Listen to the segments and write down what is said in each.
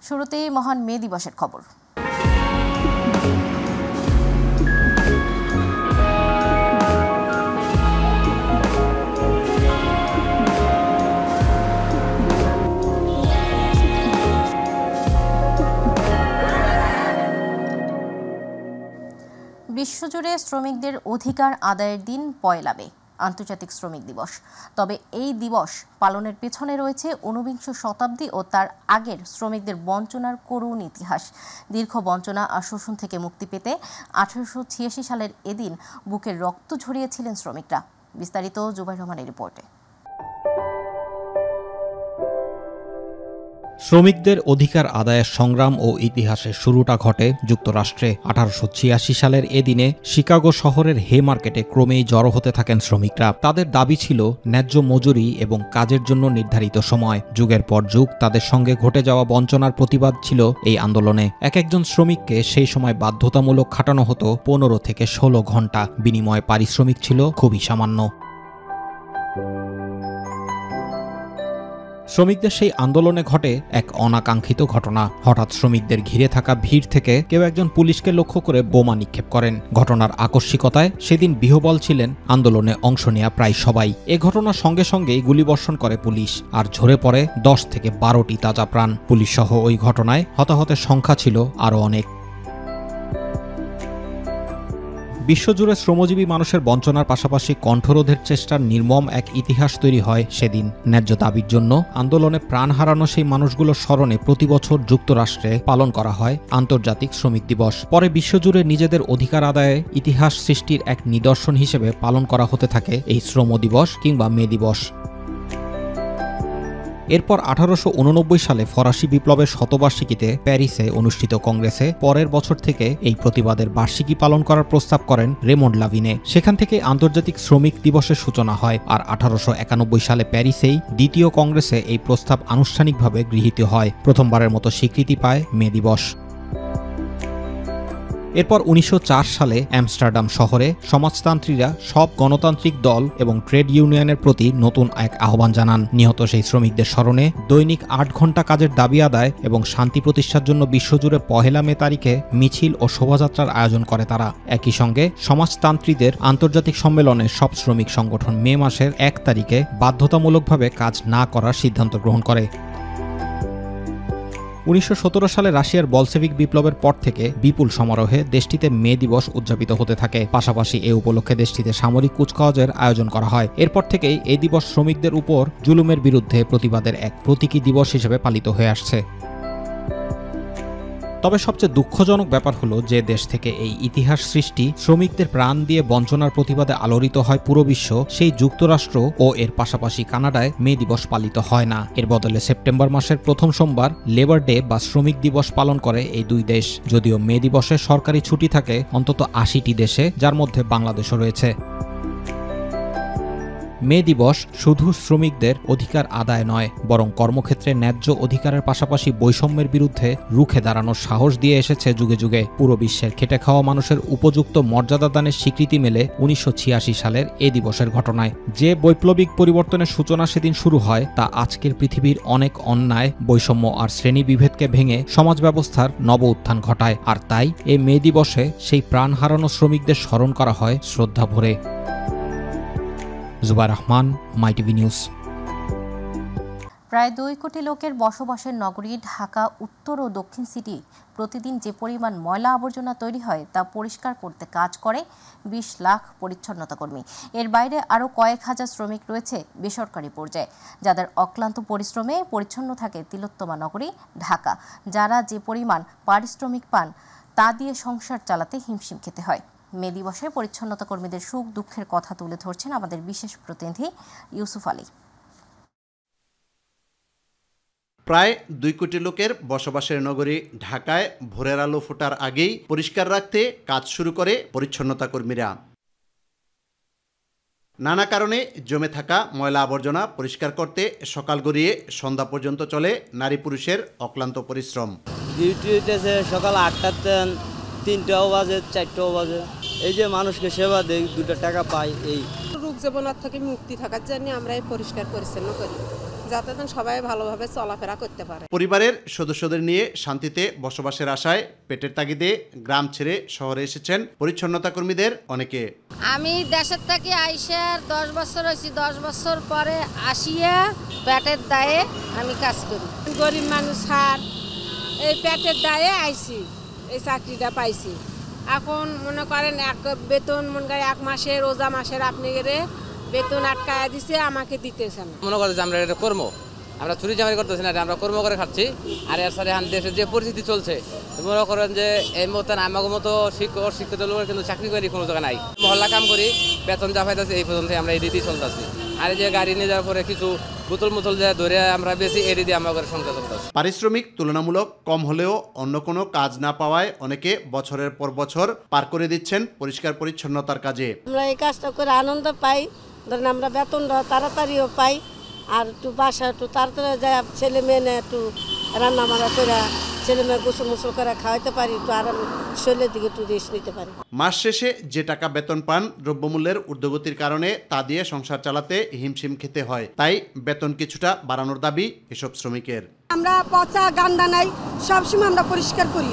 শুরুতেই মহান মে দিবসের খবর। বিশ্বজুড়ে শ্রমিকদের অধিকার আদায়ের দিন ১ মে, আন্তর্জাতিক শ্রমিক দিবস। তবে এই দিবস পালনের পেছনে রয়েছে ঊনবিংশ শতাব্দী ও তার আগের শ্রমিকদের বঞ্চনার করুণ ইতিহাস। দীর্ঘ বঞ্চনা আর শোষণ থেকে মুক্তি পেতে ১৮৮৬ সালের এদিন বুকের রক্ত ঝরিয়েছিলেন শ্রমিকরা। বিস্তারিত জুবাইর রহমানের রিপোর্টে। শ্রমিকদের অধিকার আদায়ের সংগ্রাম ও ইতিহাসের শুরুটা ঘটে যুক্তরাষ্ট্রে। ১৮৮৬ সালের এদিনে শিকাগো শহরের হে মার্কেটে ক্রমেই জড়ো হতে থাকেন শ্রমিকরা। তাদের দাবি ছিল ন্যায্য মজুরি এবং কাজের জন্য নির্ধারিত সময়। যুগের পর যুগ তাদের সঙ্গে ঘটে যাওয়া বঞ্চনার প্রতিবাদ ছিল এই আন্দোলনে। একজন শ্রমিককে সেই সময় বাধ্যতামূলক খাটানো হতো ১৫ থেকে ১৬ ঘন্টা, বিনিময়ে পারিশ্রমিক ছিল খুবই সামান্য। শ্রমিকদের সেই আন্দোলনে ঘটে এক অনাকাঙ্ক্ষিত ঘটনা। হঠাৎ শ্রমিকদের ঘিরে থাকা ভিড় থেকে কেউ একজন পুলিশকে লক্ষ্য করে বোমা নিক্ষেপ করেন। ঘটনার আকস্মিকতায় সেদিন বিহ্বল ছিলেন আন্দোলনে অংশ নেয়া প্রায় সবাই। এ ঘটনার সঙ্গে সঙ্গেই গুলিবর্ষণ করে পুলিশ, আর ঝরে পড়ে ১০ থেকে ১২টি তাজা প্রাণ। পুলিশ সহ ওই ঘটনায় হতাহতের সংখ্যা ছিল আরও অনেক। বিশ্বজুড়ে শ্রমজীবী মানুষের বঞ্চনার পাশাপাশি কণ্ঠরোধের চেষ্টার নির্মম এক ইতিহাস তৈরি হয় সেদিন। ন্যায্য দাবির জন্য আন্দোলনে প্রাণ হারানো সেই মানুষগুলোর স্মরণে প্রতিবছর যুক্তরাষ্ট্রে পালন করা হয় আন্তর্জাতিক শ্রমিক দিবস। পরে বিশ্বজুড়ে নিজেদের অধিকার আদায়ে ইতিহাস সৃষ্টির এক নিদর্শন হিসেবে পালন করা হতে থাকে এই শ্রম দিবস কিংবা মে দিবস। এরপর ১৮৮৯ সালে ফরাসি বিপ্লবের শতবার্ষিকীতে প্যারিসে অনুষ্ঠিত কংগ্রেসে পরের বছর থেকে এই প্রতিবাদের বার্ষিকী পালন করার প্রস্তাব করেন রেমন্ড লাভিনে। সেখান থেকে আন্তর্জাতিক শ্রমিক দিবসের সূচনা হয়, আর ১৮৯১ সালে প্যারিসেই দ্বিতীয় কংগ্রেসে এই প্রস্তাব আনুষ্ঠানিকভাবে গৃহীত হয়। প্রথমবারের মতো স্বীকৃতি পায় মে দিবস। এরপর ১৯০৪ সালে আমস্টারডাম শহরে সমাজতান্ত্রীরা সব গণতান্ত্রিক দল এবং ট্রেড ইউনিয়নের প্রতি নতুন এক আহ্বান জানান। নিহত সেই শ্রমিকদের স্মরণে দৈনিক ৮ ঘণ্টা কাজের দাবি আদায় এবং শান্তি প্রতিষ্ঠার জন্য বিশ্বজুড়ে ১ মে তারিখে মিছিল ও শোভাযাত্রার আয়োজন করে তারা। একই সঙ্গে সমাজতান্ত্রীদের আন্তর্জাতিক সম্মেলনে সব শ্রমিক সংগঠন মে মাসের ১ তারিখে বাধ্যতামূলকভাবে কাজ না করার সিদ্ধান্ত গ্রহণ করে। ১৯১৭ সালে রাশিয়ার বলশেভিক বিপ্লবের পর থেকে বিপুল সমারোহে দেশটিতে মে দিবস উদযাপিত হতে থাকে। পাশাপাশি এ উপলক্ষে দেশটিতে সামরিক কুচকাওয়াজের আয়োজন করা হয়। এরপর থেকেই এই দিবস শ্রমিকদের উপর জুলুমের বিরুদ্ধে প্রতিবাদের এক প্রতীকী দিবস হিসেবে পালিত হয়ে আসছে। তবে সবচেয়ে দুঃখজনক ব্যাপার হলো যে দেশ থেকে এই ইতিহাস সৃষ্টি, শ্রমিকদের প্রাণ দিয়ে বঞ্চনার প্রতিবাদে আলোড়িত হয় পুরো বিশ্ব, সেই যুক্তরাষ্ট্র ও এর পাশাপাশি কানাডায় মে দিবস পালিত হয় না। এর বদলে সেপ্টেম্বর মাসের প্রথম সোমবার লেবার ডে বা শ্রমিক দিবস পালন করে এই দুই দেশ। যদিও মে দিবসে সরকারি ছুটি থাকে অন্তত ৮০টি দেশে, যার মধ্যে বাংলাদেশও রয়েছে। মে দিবস শুধু শ্রমিকদের অধিকার আদায় নয়, বরং কর্মক্ষেত্রে ন্যায্য অধিকারের পাশাপাশি বৈষম্যের বিরুদ্ধে রুখে দাঁড়ানোর সাহস দিয়ে এসেছে যুগে যুগে। পুরো বিশ্বের খেটে খাওয়া মানুষের উপযুক্ত মর্যাদা দানের স্বীকৃতি মেলে ১৯৮৬ সালের এ দিবসের ঘটনায়। যে বৈপ্লবিক পরিবর্তনের সূচনা সেদিন শুরু হয়, তা আজকের পৃথিবীর অনেক অন্যায়, বৈষম্য আর শ্রেণী বিভেদকে ভেঙে সমাজ ব্যবস্থার নব উত্থান ঘটায়। আর তাই এই মে দিবসে সেই প্রাণ হারানো শ্রমিকদের স্মরণ করা হয় শ্রদ্ধা ভরে। জুবাইর রহমান, মাই টিভি নিউজ। প্রায় ২ কোটি লোকের বসবাসের নগরী ঢাকা উত্তর ও দক্ষিণ সিটি প্রতিদিন যে পরিমাণ ময়লা আবর্জনা তৈরি হয় তা পরিষ্কার করতে কাজ করে ২০ লাখ পরিচ্ছন্নতা কর্মী। এর বাইরে আরও কয়েক হাজার শ্রমিক রয়েছে বেসরকারি পর্যায়ে, যাদের অক্লান্ত পরিশ্রমে পরিচ্ছন্ন থাকে তিলোত্তমা নগরী ঢাকা। যারা যে পরিমাণ পারিশ্রমিক পান তা দিয়ে সংসার চালাতে হিমশিম খেতে হয়। মে দিবসে পরিচ্ছন্নতা কর্মীদের সুখ দুঃখের কথা তুলে ধরছেন আমাদের বিশেষ প্রতিনিধি ইউসুফ আলী। প্রায় ২ কোটি লোকের বসবাসের নগরী ঢাকায় ভোরের আলো ফোটার আগেই পরিষ্কার রাখতে কাজ শুরু করে পরিচ্ছন্নতা কর্মীরা। নানা কারণে জমে থাকা ময়লা আবর্জনা পরিষ্কার করতে সকাল গড়িয়ে সন্ধ্যা পর্যন্ত চলে নারী পুরুষের অক্লান্ত পরিশ্রম। ডিউটি হইতেছে সকাল ৮টাতে, ৩টাও বাজে, ৪টাও বাজে। এই যে মানুষকে সেবা দেই, ২টা টাকা পাই। এই রোগ জীবনার থেকে মুক্তি থাকার জন্য আমরা এই পরিষ্কার পরিচ্ছন্ন করি। যাতে সবাই ভালোভাবে চলাফেরা করতে পারে। পরিবারের সদস্যদের নিয়ে শান্তিতে বসবাসের আশায় পেটের তাগিদে গ্রাম ছেড়ে শহরে এসেছেন পরিচ্ছন্নতা কর্মীদের অনেকে। আমি দেশের থেকে আইসে 10 বছর হয়েছি, 10 বছর পরে আসিয়া পেটের দায়ে আমি কাজ করি। গরিব মানুষ আর এই পেটের দায়ে আইছি, এই চাকরিটা পাইছি। এখন মনে করেন এক বেতন মনে করেন 1 মাসের রোজা মাসের আপনি গেলে বেতন আটকায়া দিছে, আমাকে দিতেছে না। মনে করছে যে আমরা এটা কর্ম, আমরা চুরি চামারি করতেছি না, আমরা কর্ম করে খাচ্ছি। আর এর সাথে দেশের যে পরিস্থিতি চলছে, মনে করেন যে এই মুহূর্তে আমাকে মতো শিক্ষিত লোকের কিন্তু চাকরি করি কোনো জায়গায় নাই। মহল্লা কাম করি, বেতন যা পাইতেছি এই পর্যন্ত আমরা এই দিতেই চলতেছি। আর এই যে গাড়ি নিয়ে যাওয়ার পরে কিছু বোতল যে ধরে আমরা বেশি এড়ি দিয়ে আমাদের সংসার চলতেছে। পারিশ্রমিক তুলনামূলক কম হলেও অন্য কোনো কাজ না পাওয়ায় অনেকে বছরের পর বছর পার করে দিচ্ছেন পরিষ্কার পরিচ্ছন্নতার কাজে। আমরা এই কাজটা করে আনন্দ পাই, ধরেন আমরা বেতনটা তাড়াতাড়িও পাই, আর একটু বাসা একটু তাড়াতাড়ি যায় ছেলে মেয়ে একটু রান্না বান্না করে ছেলে মেয়ে গোসল মোসল করে খাওয়াইতে পারি, একটু আরাম শরীরের দিকে একটু রেস্ট নিতে পারি। মাস শেষে যে টাকা বেতন পান দ্রব্যমূল্যের ঊর্ধ্বগতির কারণে তা দিয়ে সংসার চালাতে হিমশিম খেতে হয়। তাই বেতন কিছুটা বাড়ানোর দাবি এসব শ্রমিকের। আমরা পচা গান্ডা নাই, সবসময় আমরা পরিষ্কার করি।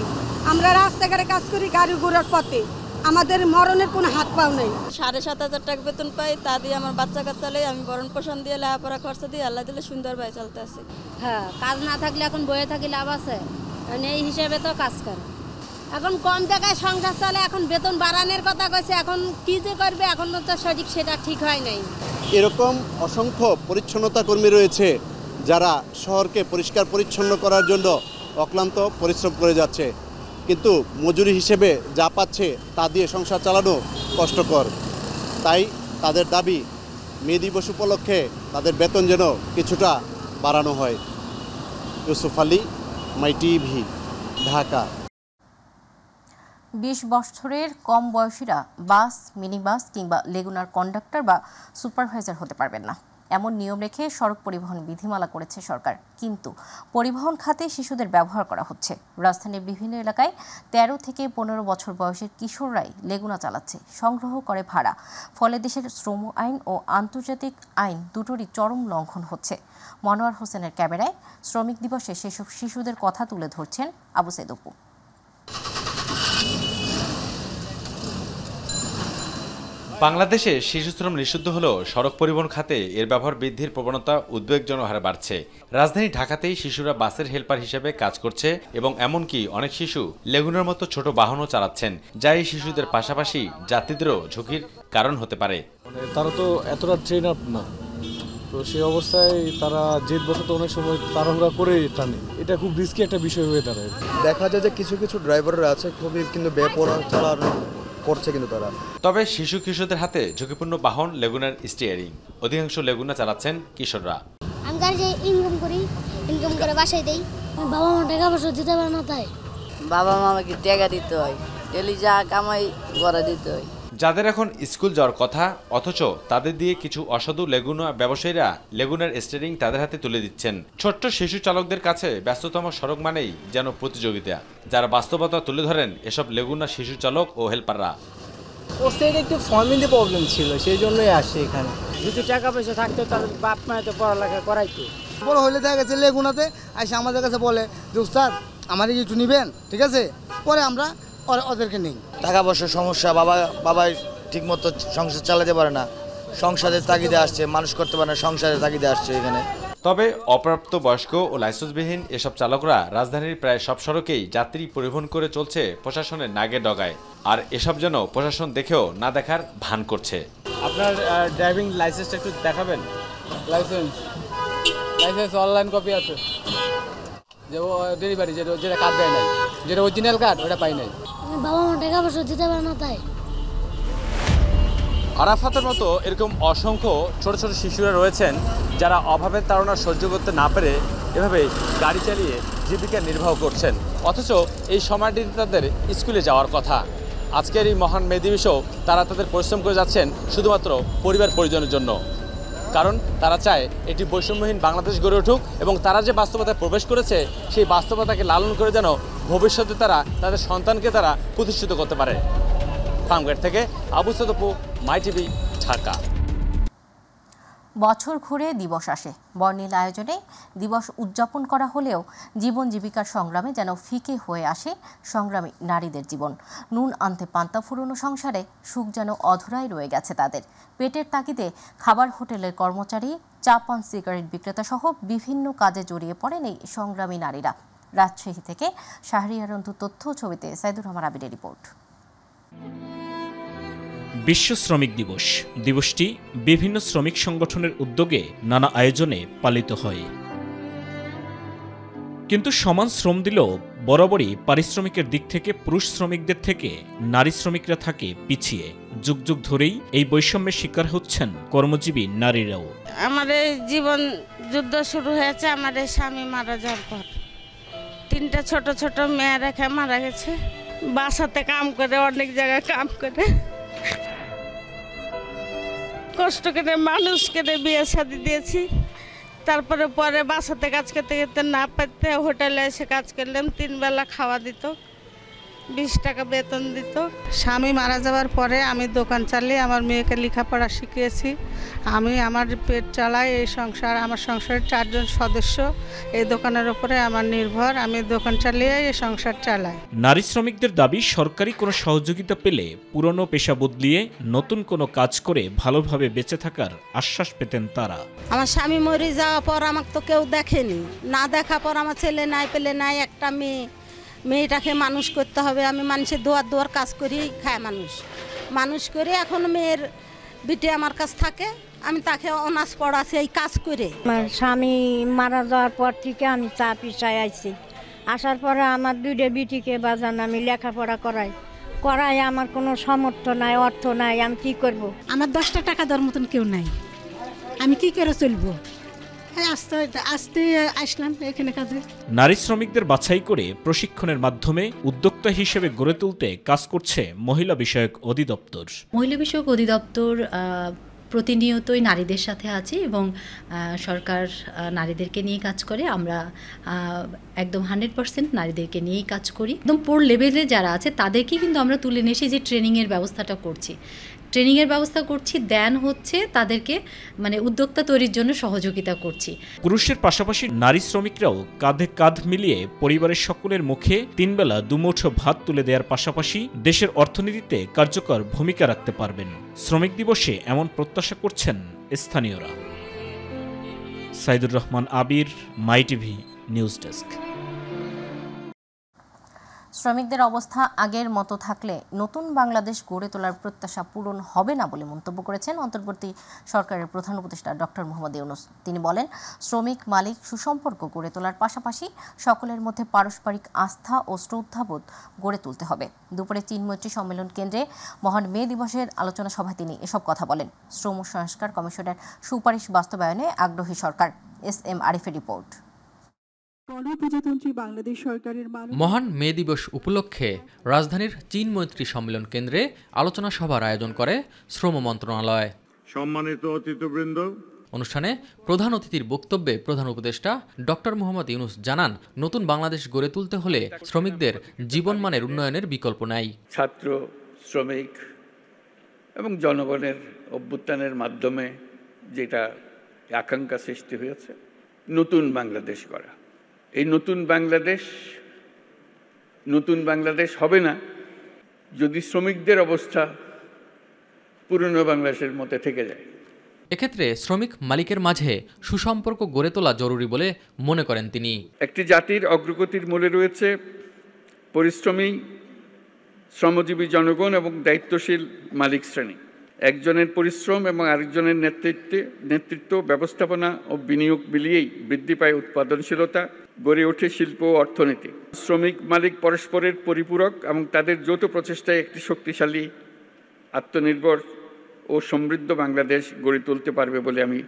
আমরা রাস্তাঘাটে কাজ করি, গাড়ি ঘোড়ার পথে, আমাদের মরণের কোনো হাত পাও নেই। 7,500 টাকা বেতন পাই, তা দিয়ে আমার বাচ্চা কাচ্চালে আমি ভরণ পোষণ দিয়ে লেখাপড়া খরচা দিয়ে আল্লাহ দিলে সুন্দরভাবে চলতে আছে। হ্যাঁ, কাজ না থাকলে এখন বয়ে থাকি লাভ আছে, এই হিসেবে তো কাজ করে। এখন কম টাকায় সংসার চলে, এখন বেতন বাড়ানোর কথা কইছে, এখন কি যে করবে এখন তো সঠিক সেটা ঠিক হয় নাই। এরকম অসংখ্য পরিচ্ছন্নতা কর্মী রয়েছে যারা শহরকে পরিষ্কার পরিচ্ছন্ন করার জন্য অক্লান্ত পরিশ্রম করে যাচ্ছে, কিন্তু মজুরি হিসেবে যা পাচ্ছে তা দিয়ে সংসার চালানো কষ্টকর। তাই তাদের দাবি মে দিবস উপলক্ষে তাদের বেতন যেন কিছুটা বাড়ানো হয়। ইউসুফ আলী, মাই টিভি, ঢাকা। 20 বছরের কম বয়সীরা বাস, মিনি বাস কিংবা লেগুনার কন্ডাক্টর বা সুপারভাইজার হতে পারবেন না, এমন নিয়ম রেখে সড়ক পরিবহন বিধিমালা করেছে সরকার। কিন্তু পরিবহন খাতে শিশুদের ব্যবহার করা হচ্ছে। রাজধানীর বিভিন্ন এলাকায় 13 থেকে 15 বছর বয়সের কিশোররাই লেগুনা চালাচ্ছে, সংগ্রহ করে ভাড়া। ফলে দেশের শ্রম আইন ও আন্তর্জাতিক আইন দুটোরই চরম লঙ্ঘন হচ্ছে। মনোয়ার হোসেনের ক্যামেরায় শ্রমিক দিবসে সেসব শিশুদের কথা তুলে ধরছেন আবু সাইদ অপু। বাংলাদেশে শিশুশ্রম নিষিদ্ধ হলেও সড়ক পরিবহন খাতে এর ব্যবহার বৃদ্ধির প্রবণতা উদ্বেগজনক হারে বাড়ছে। রাজধানী ঢাকাতেই শিশুরা বাসের হেল্পার হিসেবে কাজ করছে এবং এমনকি অনেক শিশু লেগুনার মতো ছোট বাহনও চালাচ্ছেন, যা এই শিশুদের পাশাপাশি যাত্রীদেরও ঝুঁকির কারণ হতে পারে। তারা তো এতটা ট্রেন আপ না, তো সেই অবস্থায় তারা জেদবশত অনেক সময় তাড়াহুড়া করে টানে। এটা খুব রিস্কি একটা বিষয় হয়ে দাঁড়ায়। দেখা যায় যে কিছু কিছু ড্রাইভাররা আছে খুবই কিন্তু বেপরোয়া চালানো করছে কিন্তু তারা। তবে শিশু কিশোরদের হাতে ঝুঁকিপূর্ণ বাহন লেগুনার স্টিয়ারিং। অধিকাংশ লেগুনা চালাচ্ছেন কিশোররা। আমি গাড়ি ইনকাম করে বাসায় দেই। বাবা মা টাকা পয়সা দিতে পারে না, তাই বাবা মামাকে টাকা দিতে হয়, ডেলি যা কামাই করে দিতে হয়। যাদের এখন স্কুল যাওয়ার কথা, অথচ তাদের দিয়ে কিছু অসাধু লেগুনা ব্যবসায়ীরা লেগুনার স্টিয়ারিং তাদের হাতে তুলে দিচ্ছেন। ছোট্ট শিশু চালকদের কাছে ব্যস্ততম সড়ক মানেই যেন প্রতিযোগিতা, যারা বাস্তবতা তুলে ধরেন এসব লেগুনা শিশু চালক ও হেল্পাররা। ওদের একটু ফ্যামিলি প্রবলেম ছিল, সেই জন্যই আসে এখানে। যদি টাকা পয়সা থাকতো তাহলে বাপ মায়ের তো পড়ালেখা করাইতো। বড় হলে দেখা গেছে লেগুনাতে এসে আমাদের কাছে বলে যে উস্তাদ আমাদের একটু নিবেন, ঠিক আছে, পরে আমরা ওদেরকে নেই। টাকা পয়সার সমস্যা, বাবা ঠিকমতো সংসার চালাতে পারে না, সংসারের তাগিদে আসছে, মানুষ করতে পারে না, সংসারের তাগিদে আসছে এখানে। তবে অপ্রাপ্ত বয়স্ক ও লাইসেন্সবিহীন এসব চালকরা রাজধানীর প্রায় সব সড়কেই যাত্রী পরিবহন করে চলছে প্রশাসনের নাগে ডগায়। আর এসব যেন প্রশাসন দেখেও না দেখার ভান করছে। আপনার ড্রাইভিং লাইসেন্সটা একটু দেখাবেন। লাইসেন্স অনলাইন কপি আছে, যে ডেলিভারি যেটা কার্ড দেয় নাই, যেটা অরিজিনাল কার্ড ওটা পাই নাই। বাবা মা টাকা পয়সা দিতে পারে না, তাই। আরাফাতের মতো এরকম অসংখ্য ছোট ছোট শিশুরা রয়েছেন যারা অভাবের তাড়না সহ্য করতে না পেরে এভাবে গাড়ি চালিয়ে জীবিকা নির্বাহ করছেন, অথচ এই সময়টিতে তাদের স্কুলে যাওয়ার কথা। আজকের এই মহান মে দিবসেও তারা তাদের পরিশ্রম করে যাচ্ছেন শুধুমাত্র পরিবার পরিজনের জন্য। কারণ তারা চায় একটি বৈষম্যহীন বাংলাদেশ গড়ে উঠুক এবং তারা যে বাস্তবতায় প্রবেশ করেছে সেই বাস্তবতাকে লালন করে যেন ভবিষ্যতে তারা তাদের সন্তানকে তারা প্রতিষ্ঠিত করতে পারে। ফার্মগেট থেকে আবু সাইদ অপু, মাই টিভি, ঢাকা। বছর ঘুরে দিবস আসে। বর্ণিল আয়োজনে দিবস উদযাপন করা হলেও জীবন জীবিকার সংগ্রামে যেন ফিকে হয়ে আসে সংগ্রামী নারীদের জীবন। নুন আনতে পান্তা ফুরোনো সংসারে সুখ যেন অধরাই রয়ে গেছে তাদের। পেটের তাগিদে খাবার হোটেলের কর্মচারী, চা পান সিগারেট বিক্রেতা সহ বিভিন্ন কাজে জড়িয়ে পড়েন এই সংগ্রামী নারীরা। রাজশাহী থেকে শাহরিয়ার রন্টু তথ্য, ছবিতে সাইদুর রহমান আবিরের রিপোর্ট। বিশ্ব শ্রমিক দিবস। দিবসটি বিভিন্ন শ্রমিক সংগঠনের উদ্যোগে নানা আয়োজনে পালিত হয়। কিন্তু সমান শ্রম দিলেও বরাবরই পারিশ্রমিকের দিক থেকে পুরুষ শ্রমিকদের থেকে নারী শ্রমিকরা থাকে পিছিয়ে। যুগ যুগ ধরেই এই বৈষম্যের শিকার হচ্ছেন কর্মজীবী নারীরাও। আমার এই জীবন যুদ্ধ শুরু হয়েছে আমার এই স্বামী মারা যাওয়ার পর। 3টা ছোট ছোট মেয়ে রেখে মারা গেছে। বাসাতে কাম করে, অনেক জায়গায় কাম করে, কষ্ট করে মানুষ করে বিয়ে শাদী দিয়েছি। তারপরে বাসাতে কাজ করতে করতে না পারতে হোটেলে এসে কাজ করলাম। 3 বেলা খাওয়া দিত, 20 টাকা বেতন দিত। স্বামী মারা যাওয়ার পরে আমি দোকান চালিয়ে আমার মেয়েকে লেখাপড়া শিখিয়েছি। আমি আমার পেট চালাই। এই সংসার, আমার সংসারের 4 জন সদস্য। এই দোকানের উপরে আমার নির্ভর। আমি দোকান চালিয়ে এই সংসার চালাই। নারী শ্রমিকদের দাবি, সরকারি কোনো সহযোগিতা পেলে পুরনো পেশা বদলিয়ে নতুন কোনো কাজ করে ভালোভাবে বেঁচে থাকার আশ্বাস পেতেন তারা। আমার স্বামী মরে যাওয়ার পর আমাকে তো কেউ দেখেনি। না দেখা পর আমার ছেলে নাই, পেলে নাই, একটা মেয়েটাকে মানুষ করতে হবে। আমি মানুষের দোয়ার কাজ করি, খায় মানুষ করে। এখন মেয়ের বিটি আমার কাছে থাকে, আমি তাকে অনার্স পড়াচ্ছি এই কাজ করে। আমার স্বামী মারা যাওয়ার পর থেকে আমি চা পিছায় আইছি। আসার পরে আমার 2টা বিটিকে বাজান আমি লেখাপড়া করাই আমার কোনো সামর্থ্য নাই, অর্থ নাই। আমি কি করব? আমার 10টা টাকা দেওয়ার মতন কেউ নাই। আমি কি করে চলবো? আস্তে আসলাম এখানে কাজে। নারী শ্রমিকদের বাছাই করে প্রশিক্ষণের মাধ্যমে উদ্যোক্তা হিসেবে গড়ে তুলতে কাজ করছে মহিলা বিষয়ক অধিদপ্তর। মহিলা বিষয়ক অধিদপ্তর প্রতিনিয়তই নারীদের সাথে আছে এবং সরকার নারীদেরকে নিয়ে কাজ করে। আমরা একদম 100% নারীদেরকে নিয়েই কাজ করি। একদম পোর লেভেলে যারা আছে তাদেরকে কিন্তু আমরা তুলে নিয়ে এসে যে ট্রেনিংয়ের ব্যবস্থাটা করছি, দেন হচ্ছে তাদেরকে মানে উদ্যোক্তা তৈরির জন্য সহযোগিতা করছি। পুরুষের পাশাপাশি নারী শ্রমিকরাও কাঁধে কাঁধ মিলিয়ে পরিবারের সকলের মুখে 3 বেলা 2 মুঠো ভাত তুলে দেওয়ার পাশাপাশি দেশের অর্থনীতিতে কার্যকর ভূমিকা রাখতে পারবেন। শ্রমিক দিবসে এমন প্রত্যাশা করছেন স্থানীয়রা। সাইদুর রহমান আবির, মাই টিভি নিউজ ডেস্ক। শ্রমিকদের অবস্থা আগের মতো থাকলে নতুন বাংলাদেশ গড়ে তোলার প্রত্যাশা পূরণ হবে না বলে মন্তব্য করেছেন অন্তর্বর্তী সরকারের প্রধান উপদেষ্টা ডক্টর মোহাম্মদ ইউনূস। তিনি বলেন, শ্রমিক মালিক সুসম্পর্ক গড়ে তোলার পাশাপাশি সকলের মধ্যে পারস্পরিক আস্থা ও শ্রদ্ধাবোধ গড়ে তুলতে হবে। দুপুরে চীনমৈত্রী সম্মেলন কেন্দ্রে মহান মে দিবসের আলোচনা সভায় তিনি এসব কথা বলেন। শ্রম সংস্কার কমিশনের সুপারিশ বাস্তবায়নে আগ্রহী সরকার। SM আরিফের রিপোর্ট। মহান মে দিবস উপলক্ষে রাজধানীর চীনমৈত্রী সম্মেলন কেন্দ্রে আলোচনা সভার আয়োজন করে শ্রম মন্ত্রণালয়। সম্মানিত অতিথিবৃন্দ, অনুষ্ঠানে প্রধান অতিথির বক্তব্যে প্রধান উপদেষ্টা ডক্টর মোহাম্মদ ইউনূস জানান, নতুন বাংলাদেশ গড়ে তুলতে হলে শ্রমিকদের জীবনমানের উন্নয়নের বিকল্প নাই। ছাত্র, শ্রমিক এবং জনগণের অভ্যুত্থানের মাধ্যমে যেটা আকাঙ্ক্ষা সৃষ্টি হয়েছে, নতুন বাংলাদেশ গড়া। এই নতুন বাংলাদেশ হবে না যদি শ্রমিকদের অবস্থা পুরনো বাংলাদেশের মতো থেকে যায়। এক্ষেত্রে শ্রমিক মালিকের মাঝে সুসম্পর্ক গড়ে তোলা জরুরি বলে মনে করেন তিনি। একটি জাতির অগ্রগতির মূলে রয়েছে পরিশ্রমী, শ্রমজীবী জনগণ এবং দায়িত্বশীল মালিক শ্রেণী। একজনের পরিশ্রম এবং আরেকজনের নেতৃত্ব, ব্যবস্থাপনা ও বিনিয়োগ মিলিয়েই বৃদ্ধি পায় উৎপাদনশীলতা, গড়ে ওঠে শিল্প ও অর্থনীতি। শ্রমিক মালিক পরস্পরের পরিপূরক এবং তাদের যৌথ প্রচেষ্টায় একটি শক্তিশালী, আত্মনির্ভর ও সমৃদ্ধ বাংলাদেশ গড়ে তুলতে পারবে বলে আমি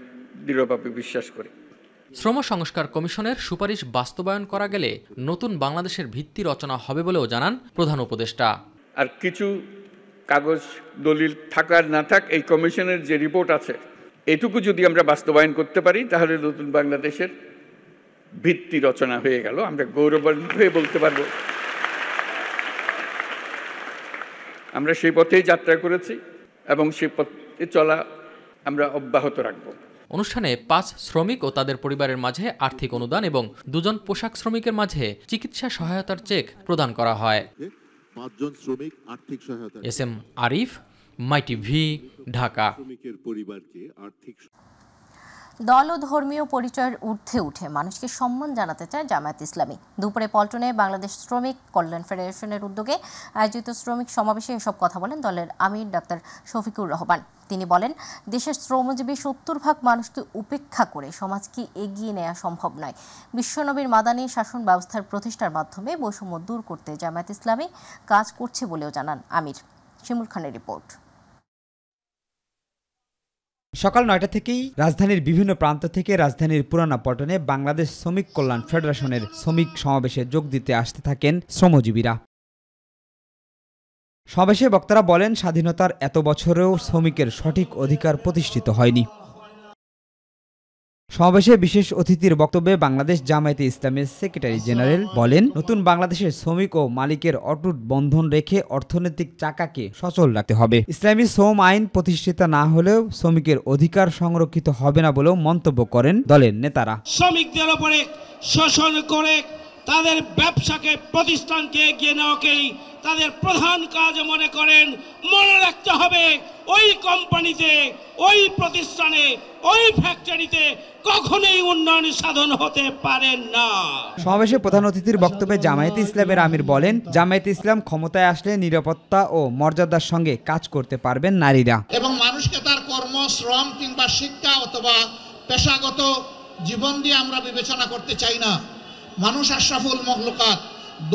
দৃঢ়ভাবে বিশ্বাস করি। শ্রম সংস্কার কমিশনের সুপারিশ বাস্তবায়ন করা গেলে নতুন বাংলাদেশের ভিত্তি রচনা হবে বলেও জানান প্রধান উপদেষ্টা। আর কিছু কাগজ দলিল থাকার না থাক, এই কমিশনের যে রিপোর্ট আছে, এটুকু যদি আমরা বাস্তবায়ন করতে পারি তাহলে নতুন বাংলাদেশের ভিত্তি রচনা হয়ে গেল। আমরা গৌরবান্বিত হয়ে বলতে পারব আমরা সেই পথেই যাত্রা করেছি এবং সেই পথে চলা আমরা অব্যাহত রাখব। অনুষ্ঠানে 5 শ্রমিক ও তাদের পরিবারের মাঝে আর্থিক অনুদান এবং 2 জন পোশাক শ্রমিকের মাঝে চিকিৎসা সহায়তার চেক প্রদান করা হয়। 5 জন শ্রমিক আর্থিক সহায়তা। SM Arif, MyTV, Dhaka. শ্রমিকের পরিবারকে আর্থিক দল ও ধর্মীয় পরিচয়ের ঊর্ধ্বে উঠে মানুষকে সম্মান জানাতে চায় জামায়াত ইসলামী। দুপুরে পল্টনে বাংলাদেশ শ্রমিক কল্যাণ ফেডারেশনের উদ্যোগে আয়োজিত শ্রমিক সমাবেশে এসব কথা বলেন দলের আমির ডাক্তার শফিকুর রহমান। তিনি বলেন, দেশের শ্রমজীবী 70% মানুষকে উপেক্ষা করে সমাজকে এগিয়ে নেওয়া সম্ভব নয়। বিশ্বনবীর মাদানী শাসন ব্যবস্থার প্রতিষ্ঠার মাধ্যমে বৈষম্য দূর করতে জামায়াত ইসলামী কাজ করছে বলেও জানান আমির। শিমুল খানের রিপোর্ট। সকাল 9টা থেকেই রাজধানীর বিভিন্ন প্রান্ত থেকে রাজধানীর পুরানা পল্টনে বাংলাদেশ শ্রমিক কল্যাণ ফেডারেশনের শ্রমিক সমাবেশে যোগ দিতে আসতে থাকেন শ্রমজীবীরা। সমাবেশে বক্তারা বলেন, স্বাধীনতার এত বছরেও শ্রমিকের সঠিক অধিকার প্রতিষ্ঠিত হয়নি। সমাবেশে বিশেষ অতিথির বক্তব্যে বাংলাদেশ জামায়াতে ইসলামের সেক্রেটারি জেনারেল বলেন, নতুন বাংলাদেশের শ্রমিক ও মালিকের অটুট বন্ধন রেখে অর্থনৈতিক চাকাকে সচল রাখতে হবে। ইসলামী শ্রম আইন প্রতিষ্ঠিত না হলেও শ্রমিকের অধিকার সংরক্ষিত হবে না বলেও মন্তব্য করেন দলের নেতারা। শ্রমিকদের উপরে শোষণ করে তাদের ব্যবসাকে প্রতিষ্ঠানকে এগিয়ে নেওয়াকেই তাদের প্রধান কাজ মনে করেন। মনে রাখতে হবে, ওই কোম্পানিতে, ওই প্রতিষ্ঠানে, ওই ফ্যাক্টরিতে কখনোই উন্নয়ন সাধন হতে পারেন না। সমাবেশে প্রধান অতিথির বক্তব্যে জামায়াতে ইসলামের আমির বলেন, জামায়াতে ইসলাম ক্ষমতায় আসলে নিরাপত্তা ও মর্যাদার সঙ্গে কাজ করতে পারবেন নারীরা। এবং মানুষকে তার কর্ম, শ্রম কিংবা শিক্ষা অথবা পেশাগত জীবন দিয়ে আমরা বিবেচনা করতে চাই না। মানুষ আশরাফুল মখলুকাত।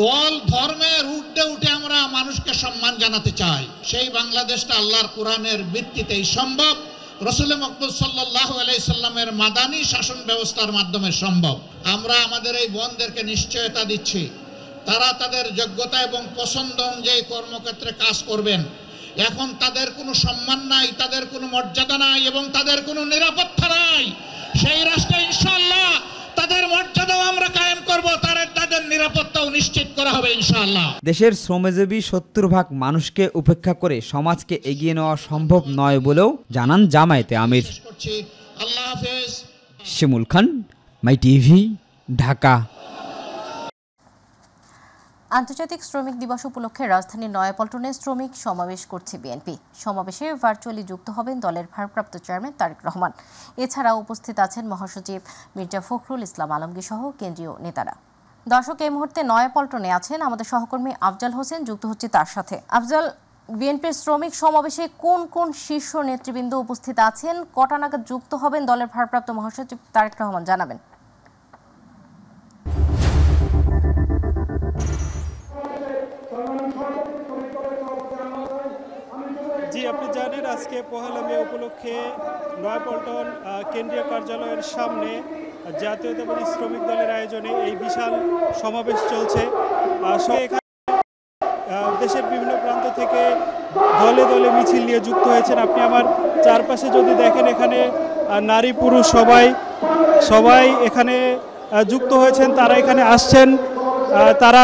দল ধর্মের ঊর্ধ্বে উঠে আমরা মানুষকে সম্মান জানাতে চাই। সেই বাংলাদেশটা আল্লাহর কোরআনের ভিত্তিতেই সম্ভব, রাসূল মকবুল সাল্লাল্লাহু আলাইহি সাল্লামের মাদানী শাসন ব্যবস্থার মাধ্যমে সম্ভব। আমরা আমাদের এই বোনদেরকে নিশ্চয়তা দিচ্ছি, তারা তাদের যোগ্যতা এবং পছন্দ অনুযায়ী কর্মক্ষেত্রে কাজ করবেন। এখন তাদের কোনো সম্মান নাই, তাদের কোনো মর্যাদা নাই এবং তাদের কোনো নিরাপত্তা নাই। সেই রাষ্ট্রে ইনশাআল্লাহ তাদের মর্যাদাও আমরা কায়েম করব, তাদের নিরাপত্তাও নিশ্চিত করা হবে ইনশাআল্লাহ। দেশের শ্রমজীবী 70% মানুষকে উপেক্ষা করে সমাজকে এগিয়ে নেওয়া সম্ভব নয় বলেও জানান জামায়াতে আমির। আল্লাহ হাফেজ। শিমুল খান, MyTV, ঢাকা। আন্তর্জাতিক শ্রমিক দিবস উপলক্ষে রাজধানীর নয়াপল্টনে শ্রমিক সমাবেশ করছে বিএনপি। সমাবেশে ভার্চুয়ালি যুক্ত হবেন দলের ভারপ্রাপ্ত চেয়ারম্যান তারেক রহমান। এছাড়াও উপস্থিত আছেন মহাসচিব মির্জা ফখরুল ইসলাম আলমগীর সহ কেন্দ্রীয় নেতারা। দর্শক, এই মুহূর্তে নয়াপল্টনে আছেন আমাদের সহকর্মী আফজাল হোসেন, যুক্ত হচ্ছে তার সাথে। আফজাল, বিএনপির শ্রমিক সমাবেশে কোন কোন শীর্ষ নেতৃবৃন্দ উপস্থিত আছেন, কটা নাগাদ যুক্ত হবেন দলের ভারপ্রাপ্ত মহাসচিব তারেক রহমান, জানাবেন। জি, আপনি জানেন আজকে 1 মে উপলক্ষে নয়াপল্টন কেন্দ্রীয় কার্যালয়ের সামনে জাতীয়তাবাদী শ্রমিক দলের আয়োজনে এই বিশাল সমাবেশ চলছে। এখানে দেশের বিভিন্ন প্রান্ত থেকে দলে দলে মিছিল নিয়ে যুক্ত হয়েছেন। আপনি আমার চারপাশে যদি দেখেন, এখানে নারী পুরুষ সবাই এখানে যুক্ত হয়েছেন। তারা এখানে আসছেন, তারা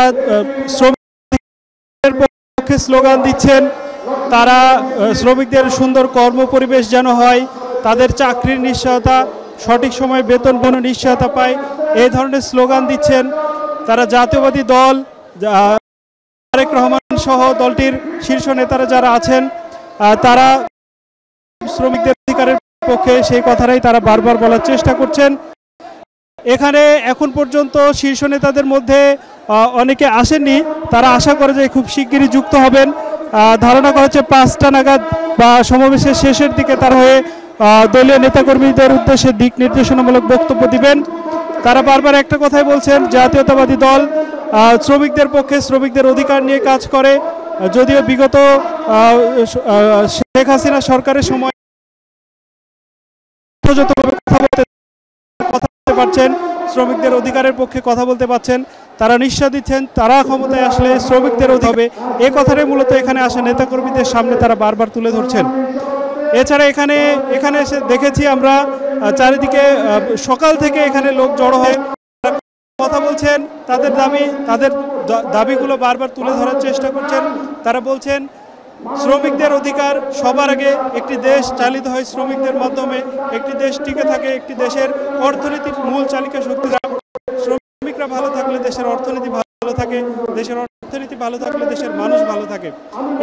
শ্রমিকদের পক্ষে স্লোগান দিচ্ছেন। তারা শ্রমিকদের সুন্দর কর্মপরিবেশ যেন হয়, তাদের চাকরির নিশ্চয়তা, সঠিক সময় বেতন বোনাস নিশ্চয়তা পায়, এই ধরনের স্লোগান দিচ্ছেন। তারা জাতীয়বাদী দল, তারেক রহমান সহ দলটির শীর্ষ নেতারা যারা আছেন, তারা শ্রমিকদের অধিকারের পক্ষে সেই কথাটাই তারা বারবার বলার চেষ্টা করছেন। এখানে এখন পর্যন্ত শীর্ষ নেতাদের মধ্যে অনেকে আসেননি, তারা আশা করে যে খুব শিগগিরই যুক্ত হবেন। ধারণা করা হচ্ছে 5টা নাগাদ বা সমাবেশের শেষের দিকে তারা হয়ে দলীয় নেতাকর্মীদের উদ্দেশ্যে দিক নির্দেশনামূলক বক্তব্য দিবেন। তারা বারবার একটা কথাই বলছেন, জাতীয়তাবাদী দল শ্রমিকদের পক্ষে, শ্রমিকদের অধিকার নিয়ে কাজ করে। যদিও বিগত শেখ হাসিনা সরকারের সময় কথা বলতে পারছেন, শ্রমিকদের অধিকারের পক্ষে কথা বলতে পারছেন। তারা নিশ্চয় দিচ্ছেন তারা ক্ষমতায় আসলে শ্রমিকদের অধিকার হবে, এ কথাটাই মূলত এখানে আসা নেতাকর্মীদের সামনে তারা বারবার তুলে ধরছেন। এছাড়া এখানে এসে দেখেছি আমরা চারিদিকে সকাল থেকে এখানে লোক জড়ো হয়ে কথা বলছেন, তাদের দাবিগুলো বারবার তুলে ধরার চেষ্টা করছেন। তারা বলছেন শ্রমিকদের অধিকার সবার আগে। একটি দেশ চালিত হয় শ্রমিকদের মাধ্যমে, একটি দেশ টিকে থাকে, একটি দেশের অর্থনীতির মূল চালিকা শক্তি। শ্রমিকরা ভালো থাকলে দেশের অর্থনীতি ভালো থাকে, দেশের অর্থনীতি ভালো থাকলে দেশের মানুষ ভালো থাকে।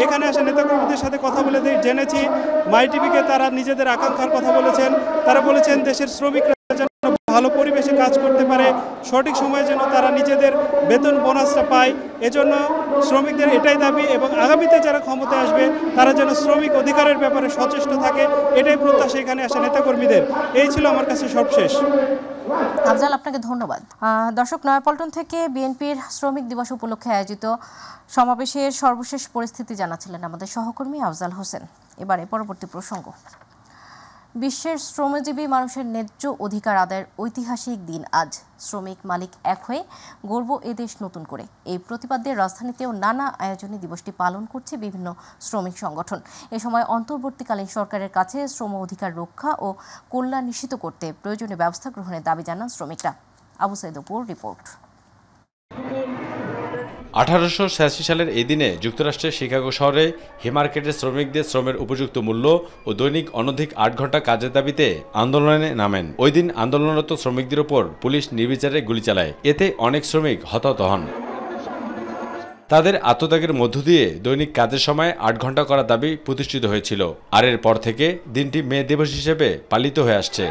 এখানে আসা নেতাকর্মীদের সাথে কথা বলে জেনেছি মাই টিভিকে তারা নিজেদের আকাঙ্ক্ষার কথা বলেছেন। তারা বলেছেন দেশের শ্রমিকরা যেন ভালো পরিবেশে কাজ করতে পারে, সঠিক সময়ে যেন তারা নিজেদের বেতন বোনাসটা পায়। এজন্য শ্রমিকদের এটাই দাবি এবং আগামীতে যারা ক্ষমতায় আসবে তারা যেন শ্রমিক অধিকারের ব্যাপারে সচেষ্ট থাকে, এটাই প্রত্যাশা এখানে আসা নেতাকর্মীদের। এই ছিল আমার কাছে সবশেষ। আফজাল, আপনাকে ধন্যবাদ। দর্শক, নয়াপল্টন থেকে বিএনপির শ্রমিক দিবস উপলক্ষে আয়োজিত সমাবেশের সর্বশেষ পরিস্থিতি জানাচ্ছিলেন আমাদের সহকর্মী আফজাল হোসেন। এবারে পরবর্তী প্রসঙ্গ। বিশ্বের শ্রমজীবী মানুষের ন্যায্য অধিকার আদায়ের ঐতিহাসিক দিন আজ। শ্রমিক মালিক এক হয়ে গর্ব এদেশ নতুন করে, এই প্রতিপাদ্যে রাজধানীতেও নানা আয়োজনে দিবসটি পালন করছে বিভিন্ন শ্রমিক সংগঠন। এ সময় অন্তর্বর্তীকালীন সরকারের কাছে শ্রম অধিকার রক্ষা ও কল্যাণ নিশ্চিত করতে প্রয়োজনীয় ব্যবস্থা গ্রহণের দাবি জানান শ্রমিকরা। আবু সাইদ অপুর রিপোর্ট। 1886 সালের এই দিনে যুক্তরাষ্ট্রের শিকাগো শহরে হেমার্কেটের শ্রমিকদের শ্রমের উপযুক্ত মূল্য ও দৈনিক অনধিক 8 ঘন্টা কাজের দাবিতে আন্দোলনে নামেন। ওই দিন আন্দোলনরত শ্রমিকদের উপর পুলিশ নির্বিচারে গুলি চালায়। এতে অনেক শ্রমিক হতাহত হন। তাদের আত্মত্যাগের মধ্য দিয়ে দৈনিক কাজের সময় 8 ঘন্টা করার দাবি প্রতিষ্ঠিত হয়েছিল। আর এর পর থেকে দিনটি মে দিবস হিসেবে পালিত হয়ে আসছে।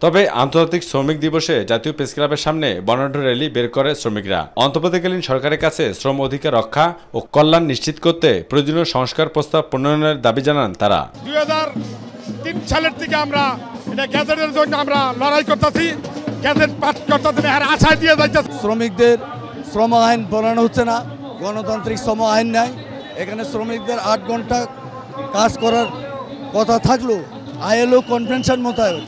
তবে আন্তর্জাতিক শ্রমিক দিবসে জাতীয় প্রেস ক্লাবের সামনে বর্ণাঢ্য র্যালি বের করে শ্রমিকরা। অন্তর্বর্তীকালীন সরকারের কাছে শ্রম অধিকার রক্ষা ও কল্যাণ নিশ্চিত করতে প্রয়োজনীয় সংস্কার প্রস্তাব প্রণয়নের দাবি জানান তারা। 2003 সালের থেকে আমরা এটা গ্যাজেটের জন্য আমরা লড়াই করতেছি, গ্যাজেট পাস করতেছি, এর আশায় দিয়ে যাইতেছে। শ্রমিকদের শ্রম আইন বানানো হচ্ছে না, গণতান্ত্রিক শ্রম আইন নাই। এখানে শ্রমিকদের 8 ঘন্টা কাজ করার কথা থাকলেও আইএলও কনভেনশন মোতাবেক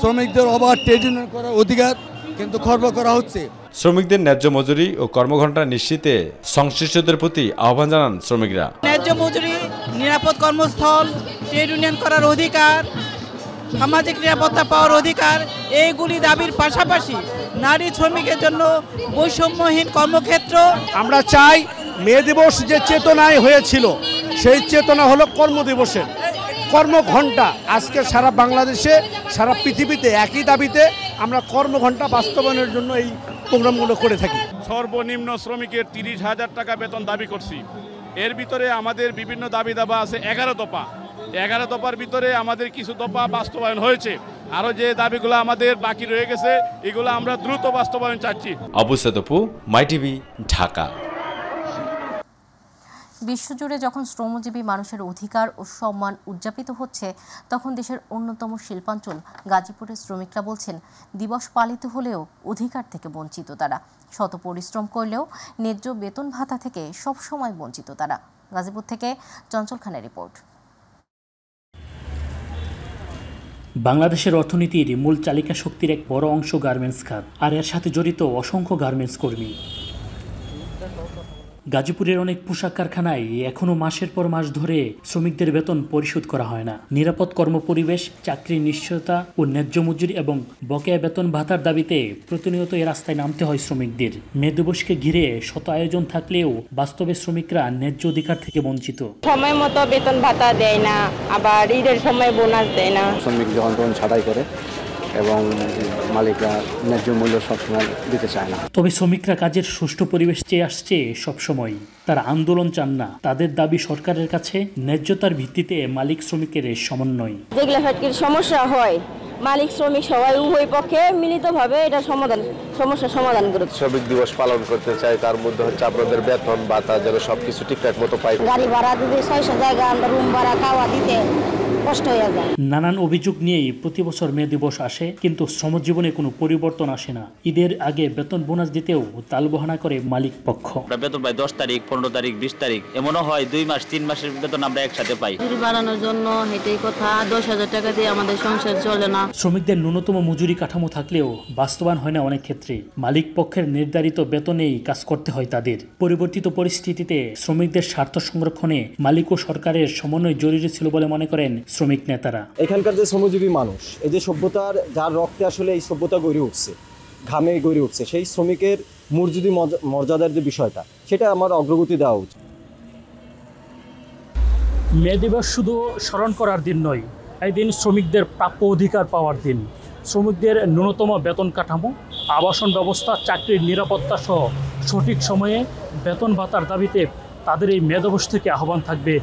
শ্রমিকদের ওভার ট্রেড ইউনিয়ন করার অধিকার কিন্তু খর্ব করা হচ্ছে। শ্রমিকদের ন্যায্য মজুরি ও কর্মঘণ্টা নিশ্চিতে সংশ্লিষ্টদের প্রতি আহ্বান জানান শ্রমিকরা। ন্যায্য মজুরি, নিরাপদ কর্মস্থল, ট্রেড ইউনিয়ন করার অধিকার, সামাজিক নিরাপত্তা পাওয়ার অধিকার, এইগুলি দাবির পাশাপাশি নারী শ্রমিকের জন্য বৈষম্যহীন কর্মক্ষেত্র। আমরা চাই মে দিবস যে চেতনায় হয়েছিল সেই চেতনা হলো কর্মদিবসের কর্মঘণ্টা। আজকে সারা বাংলাদেশে সারা পৃথিবীতে একই দাবিতে আমরা কর্মঘণ্টা বাস্তবায়নের জন্য এই প্রোগ্রামগুলো করে থাকি। সর্বনিম্ন শ্রমিকের 30,000 টাকা বেতন দাবি করছি। এর ভিতরে আমাদের বিভিন্ন দাবি দাবা আছে 11 দফা। 11 দফার ভিতরে আমাদের কিছু দফা বাস্তবায়ন হয়েছে, আরও যে দাবিগুলো আমাদের বাকি রয়ে গেছে এগুলো আমরা দ্রুত বাস্তবায়ন চাচ্ছি। আবু সাইদ অপু, মাই টিভি, ঢাকা। বিশ্বজুড়ে যখন শ্রমজীবী মানুষের অধিকার ও সম্মান উদযাপিত হচ্ছে, তখন দেশের অন্যতম শিল্পাঞ্চল গাজীপুরের শ্রমিকরা বলছেন দিবস পালিত হলেও অধিকার থেকে বঞ্চিত তারা। শত পরিশ্রম করলেও ন্যায্য বেতন ভাতা থেকে সবসময় বঞ্চিত তারা। গাজীপুর থেকে চঞ্চল খানের রিপোর্ট। বাংলাদেশের অর্থনীতির মূল চালিকা শক্তির এক বড় অংশ গার্মেন্টস খাত, আর এর সাথে জড়িত অসংখ্য গার্মেন্টস কর্মী। গাজীপুরের অনেক পোশাক কারখানায় এখনও মাসের পর মাস ধরে শ্রমিকদের বেতন পরিশোধ করা হয় না। নিরাপদ কর্মপরিবেশ, চাকরির নিশ্চয়তা ও ন্যায্য মজুরি এবং বকেয়া বেতন ভাতার দাবিতে প্রতিনিয়ত এই রাস্তায় নামতে হয় শ্রমিকদের। মে দিবসকে ঘিরে শত আয়োজন থাকলেও বাস্তবে শ্রমিকরা ন্যায্য অধিকার থেকে বঞ্চিত। সময় মতো বেতন ভাতা দেয় না, আবার ঈদের সময় বোনাস দেয় না। শ্রমিক যখন তখন ছাঁটাই করে এবং মালিকরা ন্যায্য মূল্য সবসময় দিতে চায় না। তবে শ্রমিকরা কাজের সুষ্ঠু পরিবেশ চেয়ে আসছে সবসময়। তারা আন্দোলন চান না, তাদের দাবি সরকারের কাছে ন্যায্যতার ভিত্তিতে মালিক শ্রমিকের সমন্বয়। যেগুলো ফ্যাক্টরির সমস্যা হয়, মালিক শ্রমিক সবাই উভয় পক্ষে মিলিতভাবে এটা সমস্যার সমাধান করে। শ্রমিক দিবস পালন করতে চাই, তার মধ্যে হচ্ছে আপনাদের বেতন ভাতা যেন সবকিছু ঠিকঠাক মতো পাই। গাড়ি ভাড়া দিতে 600 জায়গা, আমরা রুম ভাড়া খাওয়া দিতে কষ্ট হয়ে যায়। নানান অভিযোগ নিয়েই প্রতি বছর মে দিবস আসে, কিন্তু শ্রমজীবনে কোনো পরিবর্তন আসে না। ঈদের আগে বেতন বোনাস দিতেও তালবাহানা করে মালিক পক্ষ। বেতন পাই 10 তারিখ, 15 তারিখ, 20 তারিখ, এমনও হয় 2 মাস 3 মাসের বেতন আমরা একসাথে পাই। বাড়ানোর জন্য এটাই কথা, 10,000 টাকা দিয়ে আমাদের সংসার চলে না। শ্রমিকদের ন্যূনতম মজুরি কাঠামো থাকলেও বাস্তবায়ন হয় না অনেক ক্ষেত্রে। মালিক পক্ষের নির্ধারিত বেতনেই কাজ করতে হয় তাদের। পরিবর্তিত পরিস্থিতিতে শ্রমিকদের স্বার্থ সংরক্ষণে মালিক ও সরকারের সমন্বয় জরুরি ছিল বলে মনে করেন শ্রমিক নেতারা। এখানকার যে শ্রমজীবী মানুষ, এই যে সভ্যতার যার রক্তে আসলে এই সভ্যতা গড়ে উঠছে, ঘামে গড়ে উঠছে, সেই শ্রমিকের মর্যাদার যে বিষয়টা, সেটা আমার অগ্রগতি দেওয়া উচিত। মে দিবস শুধু স্মরণ করার দিন নয়, এই দিন শ্রমিকদের প্রাপ্য অধিকার পাওয়ার দিন। শ্রমিকদের ন্যূনতম বেতন কাঠামো, আবাসন ব্যবস্থা, চাকরির নিরাপত্তা সহ সঠিক সময়ে বেতন ভাতার দাবিতে তাদের এই মে দিবস থেকে আহ্বান থাকবে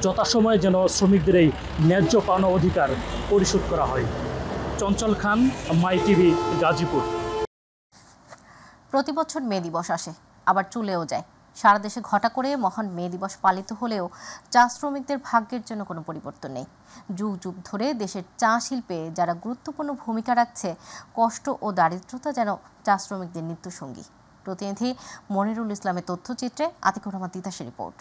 যথাসময়ে যেন শ্রমিকদের এই ন্যায্য পাওনা অধিকার পরিশোধ করা হয়। চঞ্চল খান, মাই টিভি, গাজীপুর। প্রতি বছর মে দিবস আসে, আবার চলেও যায়। সারা দেশে ঘটা করে মহান মে দিবস পালিত হলেও চা শ্রমিকদের ভাগ্যের জন্য কোনো পরিবর্তন নেই। যুগ যুগ ধরে দেশের চা শিল্পে যারা গুরুত্বপূর্ণ ভূমিকা রাখছে, কষ্ট ও দারিদ্রতা যেন চা শ্রমিকদের নিত্যসঙ্গী। প্রতিনিধি মনিরুল ইসলামের তথ্যচিত্রে আতিকুর রহমান তিতাসের রিপোর্ট।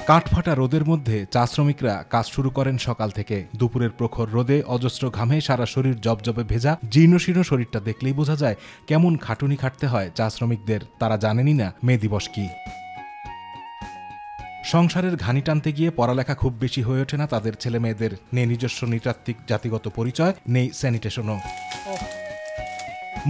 কাঠফাটা রোদের মধ্যে চা শ্রমিকরা কাজ শুরু করেন সকাল থেকে। দুপুরের প্রখর রোদে অজস্র ঘামে সারা শরীর জবজবে ভেজা, জীর্ণশীর্ণ শরীরটা দেখলেই বোঝা যায় কেমন খাটুনি খাটতে হয় চা শ্রমিকদের। তারা জানেনই না মে দিবস কি। সংসারের ঘানি টানতে গিয়ে পড়ালেখা খুব বেশি হয়ে ওঠে না তাদের ছেলে মেয়েদের। নেই নিজস্ব নৃতাত্ত্বিক জাতিগত পরিচয়, নেই স্যানিটেশনও।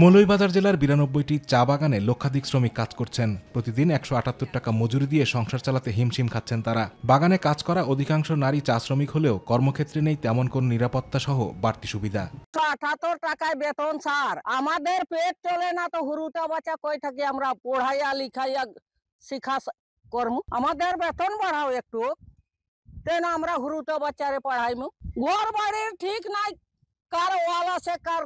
মৌলভীবাজার জেলার 92টি চা বাগানে লক্ষাধিক শ্রমিক কাজ করছেন। প্রতিদিন 178 টাকা মজুরি দিয়ে সংসার চালাতে হিমশিম খাচ্ছেন তারা। বাগানে কাজ করা অধিকাংশ নারী চা শ্রমিক হলেও কর্মক্ষেত্রে নেই তেমন কোন নিরাপত্তা সহ বাড়তি সুবিধা। 178 টাকায় বেতন স্যার, আমাদের পেট চলে না তো হুরুটা বাচ্চা কই থাকি আমরা পড়াইয়া লিখাইয়া শিখা করমু, আমাদের বেতন বাড়াও একটু, তেন আমরা হুরুটা বাচ্চারে পড়াইমু। ঘর বাড়ির ঠিক নাই, কার ওয়াল আছে কার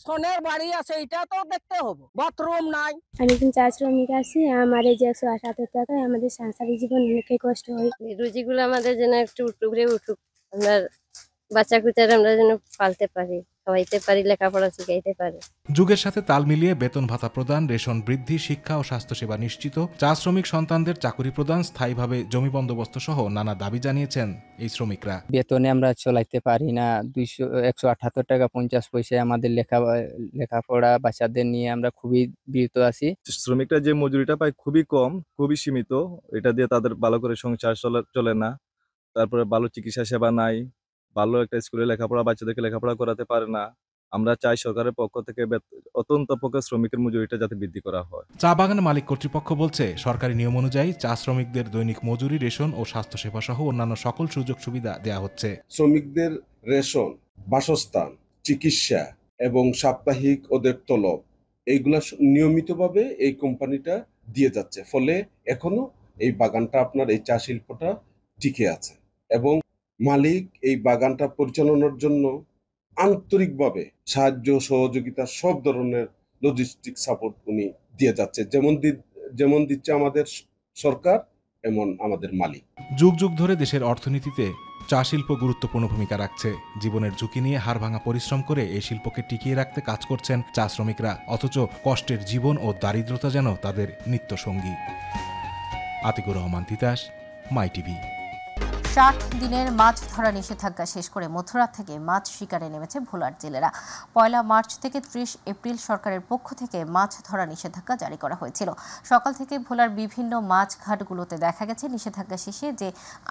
সোনের বাড়ি আছে, এটা তো দেখতে হবে। বাথরুম নাই। আমি একজন চা শ্রমিক আছি, আমার এই যে 178 টাকায় আমাদের সাংসারিক জীবন অনেকটাই কষ্ট হয়। রুজিগুলো আমাদের যেন একটু উপরে উঠুক, আমরা বাচ্চা কুচারা আমরা যেন পালতে পারি, খাওয়াইতে পারি, লেখাপড়া শিখাইতে পারি। যুগের সাথে তাল মিলিয়ে বেতন ভাতা প্রদান, রেশন বৃদ্ধি, শিক্ষা ও স্বাস্থ্যসেবা নিশ্চিত, চা শ্রমিক সন্তানদের চাকুরি প্রদান, স্থায়ীভাবে জমি বন্দোবস্ত সহ নানা দাবি জানিয়েছেন এই শ্রমিকরা। বেতনে আমরা চলাইতে পারি না, 178 টাকা 50 পয়সায় আমাদের লেখাপড়া বাচ্চাদের নিয়ে আমরা খুবই বিরত আছি। শ্রমিকরা যে মজুরিটা পায় খুবই কম, খুবই সীমিত। এটা দিয়ে তাদের ভালো করে সংসার চলে না। তারপরে ভালো চিকিৎসা সেবা নাই, ভালো একটা স্কুলে লেখাপড়া বাচ্চাদেরকে লেখাপড়া করাতে পারে না। আমরা চাই সরকারের পক্ষ থেকে অত্যন্ত পক্ষে শ্রমিকের মজুরিটা যাতে বৃদ্ধি করা হয়। চা বাগান মালিক কর্তৃপক্ষ বলছে, সরকারি নিয়ম অনুযায়ী চা শ্রমিকদের দৈনিক মজুরি, রেশন ও স্বাস্থ্যসেবা সহ অন্যান্য সকল সুযোগ সুবিধা দেওয়া হচ্ছে। শ্রমিকদের রেশন, বাসস্থান, চিকিৎসা এবং সাপ্তাহিক ওদের তলব এইগুলা নিয়মিতভাবে এই কোম্পানিটা দিয়ে যাচ্ছে। ফলে এখনো এই বাগানটা আপনার এই চা শিল্পটা টিকে আছে এবং মালিক এই বাগানটা পরিচালনার জন্য আন্তরিকভাবে সাহায্য সহযোগিতা সব ধরনের লজিস্টিক সাপোর্ট উনি দিয়ে যাচ্ছে, যেমন দিচ্ছে আমাদের সরকার এমন আমাদের মালিক। যুগ যুগ ধরে দেশের অর্থনীতিতে চা শিল্প গুরুত্বপূর্ণ ভূমিকা রাখছে। জীবনের ঝুঁকি নিয়ে হাড়ভাঙা পরিশ্রম করে এই শিল্পকে টিকিয়ে রাখতে কাজ করছেন চা শ্রমিকরা। অথচ কষ্টের জীবন ও দারিদ্রতা যেন তাদের নিত্যসঙ্গী। আতিকুর রহমান তিতাস, মাই টিভি। 60 দিনের মাছ ধরা নিষেধাজ্ঞা শেষ করে মধ্যরাত থেকে মাছ শিকারে নেমেছে ভোলার জেলেরা। 1 মার্চ থেকে 30 এপ্রিল সরকারের পক্ষ থেকে মাছ ধরা নিষেধাজ্ঞা জারি করা হয়েছিল। সকাল থেকে ভোলার বিভিন্ন মাছ ঘাটগুলোতে দেখা গেছে নিষেধাজ্ঞা শেষে যে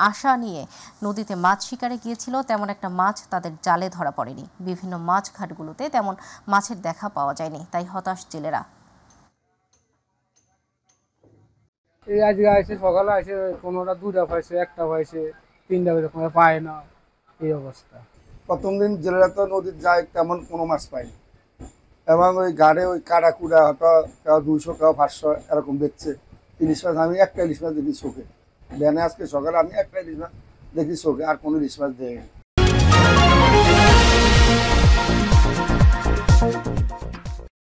আশা নিয়ে নদীতে মাছ শিকারে গিয়েছিল তেমন একটা মাছ তাদের জালে ধরা পড়েনি। বিভিন্ন মাছ ঘাটগুলোতে তেমন মাছের দেখা পাওয়া যায়নি, তাই হতাশ জেলেরা। আজকে আসে সকালে আসে, কোনোটা 2টা পাইছে, 1টা পাইছে, 3টা পাইছে, পায় না, এই অবস্থা। প্রথম দিন জেলেরা তো নদীর যায় তেমন কোনো মাছ পায়নি এবং ওই গাড়ে ওই কাড়া কুড়া হয়তো কেউ 200 কেউ 500 এরকম দেখছে। ইলিশ মাছ আমি একটা ইলিশ মাছ দেখি চোখে, ভ্যানে আজকে সকালে আমি একটা ইলিশ মাছ দেখি চোখে, আর কোনো ইলিশ মাছ দেয়নি।